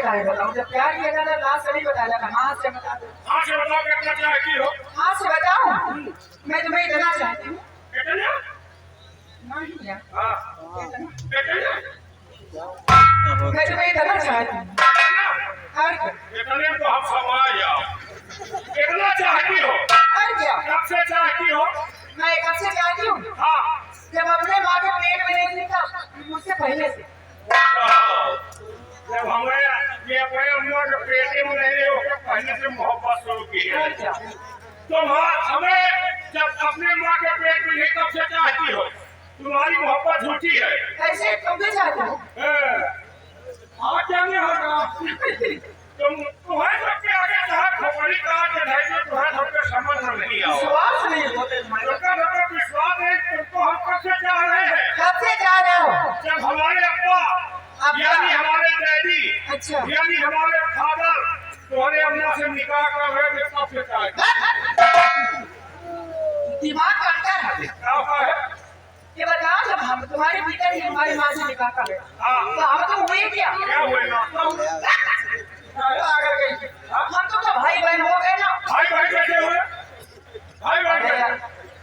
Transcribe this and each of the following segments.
जाता है बताओ? जब प्यार किया जाता है लास्ट से नहीं बताया जाता, हाथ से बता दो। हाथ से बताओ कितना चाहती हो? हाथ से बताओ। मैं तुम्हें इतना चाहती हूँ। कितना? नहीं यार। हाँ। मैं तुम्हें इतना चाहती हूँ। और क्या? इतने तो हम समझ जाओ। कितना चाहती हो? और क्या? कब से चाहती हो? मैं कब से चाहती हूँ? हाँ। जब अपने माँ के पेट में नहीं थी तब, मुझसे पहले से। जब हमें ये अपने अम्मा के पेटे में नहीं रहे उसके पहले से मोहब्बत शुरू की है। और क्या? तो हमें जब अपने माँ के पेट में नहीं तब से चाहती हो। तुम्हारी मोहब्बत झूठी है। ऐसे तुम भी चाहती हो? हाँ क्या नहीं होगा? तुम्हें सबके आगे जहाँ खोपड़ी कहा के ढाई तुम्हें सबके समझ में नहीं आओ। विश्वास नहीं होते तुम्हारे। सबका विश्वास है तुमको हम कब से चाह रहे हैं? कब से चाह रहे हो? जब हमारे अब्बा यानी हमारे डैडी अच्छा यानी हमारे फादर तुम्हारे अम्मा से निकाह कर रहे थे कब से चाह रहे? दिमाग काटता है। क्या है? ये बताओ जब हम तुम्हारे पिता ने हमारी माँ से निकाह कर रहे तो हम तो हुए क्या? क्या हुए ना? हम तो भाई बहन हो गए ना। भाई भाई कैसे हुए? भाई भाई कैसे?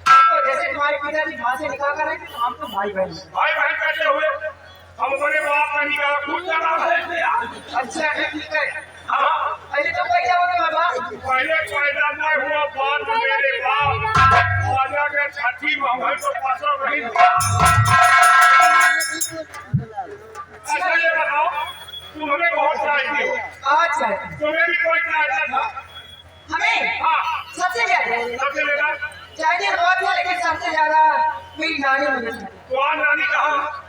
तो जैसे तुम्हारे पिता जी माँ से निकाह कर रहे थे तो हम तो भाई बहन। भाई भाई कैसे हुए? हम अपने बाप का निकाह खुद करा रहे। अच्छा ठीक है। हाँ पहले तो पैदा हो गया बाबा। पहले पैदा नहीं हुआ बाद में मेरे बाप राजा के छठी महल को पसंद नहीं था। अच्छा ये बताओ तुम हमें बहुत चाहती हो? अच्छा तुम्हें भी कोई चाहता था? हमें? हाँ सबसे ज्यादा सबसे ज्यादा चाहिए बहुत है लेकिन सबसे ज्यादा मेरी नानी मुझे चाहिए। तुम्हारी नानी कहाँ?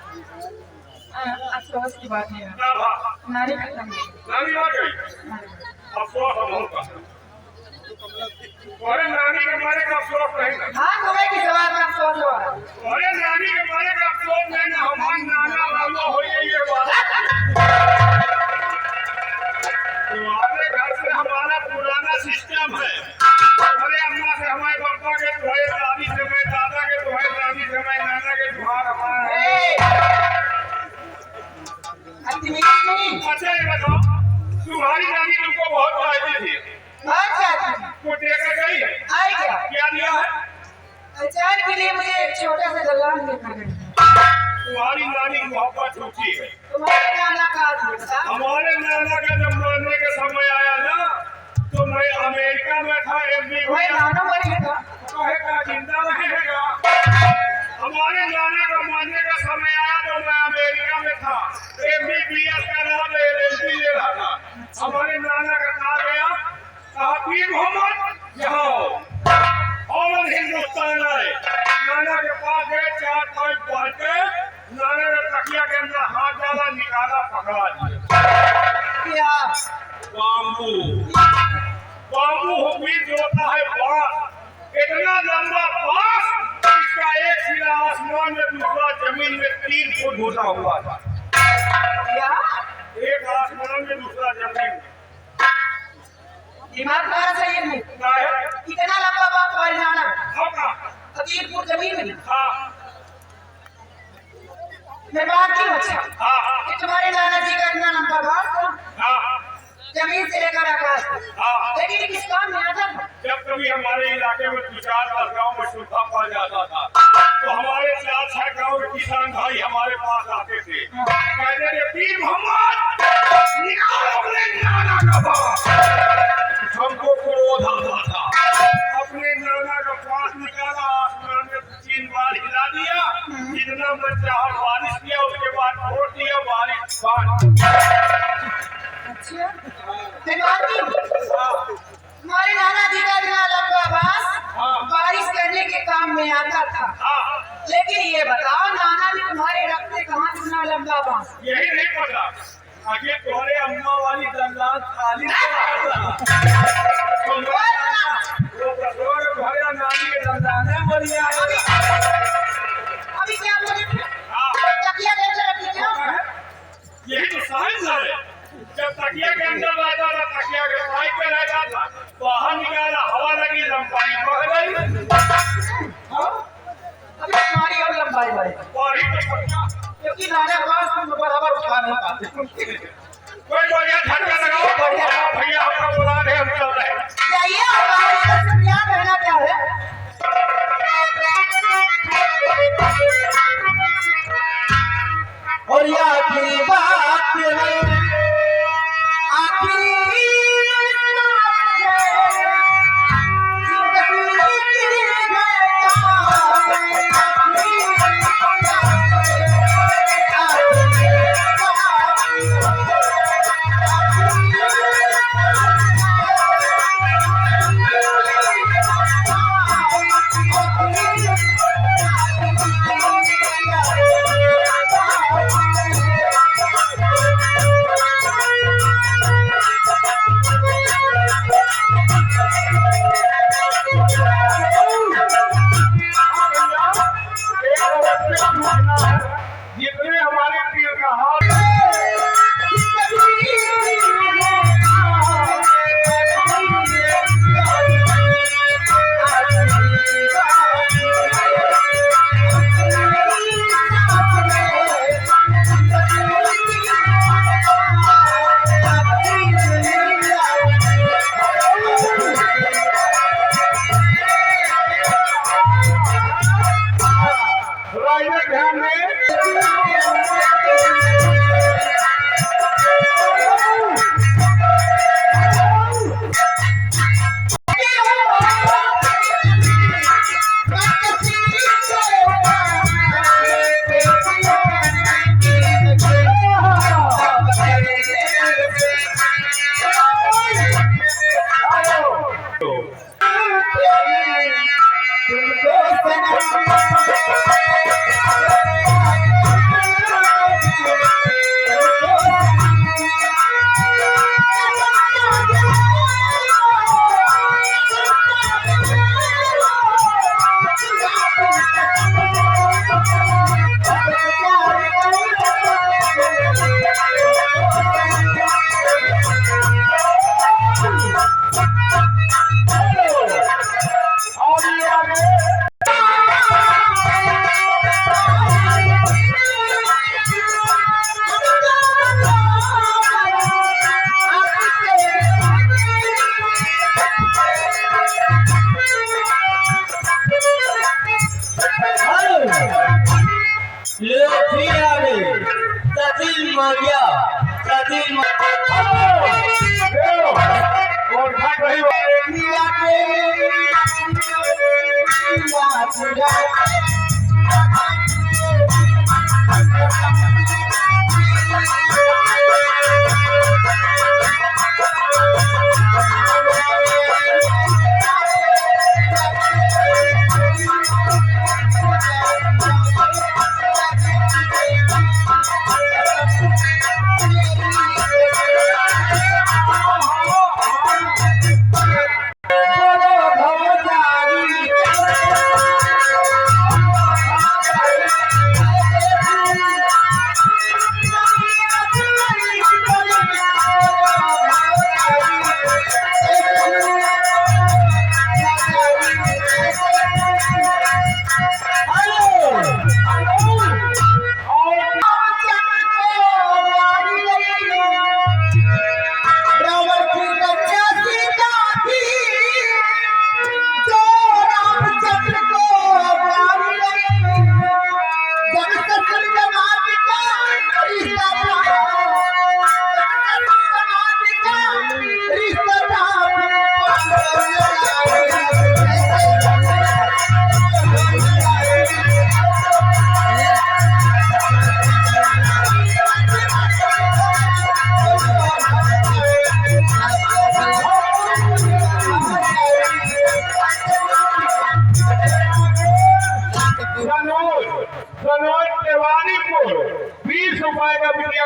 अफसोस की बात है क्या था? नानी खत्म हो नानी आ गई। अफसोस हम होगा। तुम्हारे नानी के बारे का अफसोस नहीं है। हाँ तुम्हें किस बात का अफसोस हुआ? तुम्हारे नानी के बारे का अफसोस नहीं है। हमारी नाना वाला हो ये बात। तुम्हारे घर से हमारा पुराना सिस्टम है। हमारे अम्मा से हमारे पापा के तुम्हारे दादी से मैं दादा के तुम्हारे दादी से मैं नाना के तुम्हारा हमारा। अच्छा ये बताओ तुम्हारी नानी तुमको बहुत चाहती थी। वो देकर गई है? आई क्या? क्या दिया है? अचार के लिए मुझे एक छोटा सा दलान देखा गया। तुम्हारी नानी की मोहब्बत झूठी है। तुम्हारे नाना का था? हमारे नाना का जब मरने का समय आया ना तो मैं अमेरिका में था। वही नाना मरेगा कहेगा जिंदा रहेगा। हमारे नाना का मरने का समय आया तो मैं अमेरिका में था। MBBS का नाम LLB ले रहा था। हमारे नाना का कहा गया कहा पीर मोहम्मद यहाँ और हिंदुस्तान आए। नाना के पास गए 4-5 बार के नाना ने तकिया के अंदर हाथ डाला निकाला पकड़ा क्या? बाम्बू। बाम्बू भी जो होता है बांस इतना लंबा बांस इसका एक सिरा आसमान में दूसरा जमीन में 3 फुट घुसा हुआ था। क्या? एक आसमान में दूसरा जमीन में। दिमाग तुम्हारा सही है? कितना लंबा बाप तुम्हारे नाना? 3 फुट जमीन में। हाँ मैं बात की अच्छा हाँ कि तुम्हारे नाना जी का इतना लंबा बाप था हाँ जमीन से लेकर आकाश हाँ। लेकिन किस काम में आता था? जब कभी हमारे इलाके में 2-4 गाँव में सूखा पड़ जाता था तो हमारे 4-6 गाँव के किसान भाई हमारे पास आते थे। कहते थे पीर मोहम्मद निकालो अपने नाना का बाप। हमको क्रोध आता था। अपने नाना का पास निकाला आसमान में 3 बार हिला दिया। जितना मन चाहा बारिश किया उसके बाद छोड़ दिया बारिश बंद। अच्छा मैं बात की तुम्हारे नाना जी का इतना लंबा बांस बारिश करने के काम में आता था। लेकिन ये बताओ नाना जी तुम्हारे रखते कहाँ इतना लंबा बांस? यही नहीं पता आगे तुम्हारे अम्मा वाली दलान खाली भैया नानी के दलाने बढ़िया। अभी क्या बोले? तकिया के अंदर रखी क्या? यही तो साइंस है। जब तकिया के अंदर रहता था तकिया के साइड पे रहता था बाहर निकाला हवा लगी लंबाई बढ़ गई। अभी तुम्हारी और लंबाई बढ़ेगी क्योंकि नाना बांस तुम बराबर उठा नहीं पाते। कोई बढ़िया कनौज, कनौज, 20 रुपए का बिटिया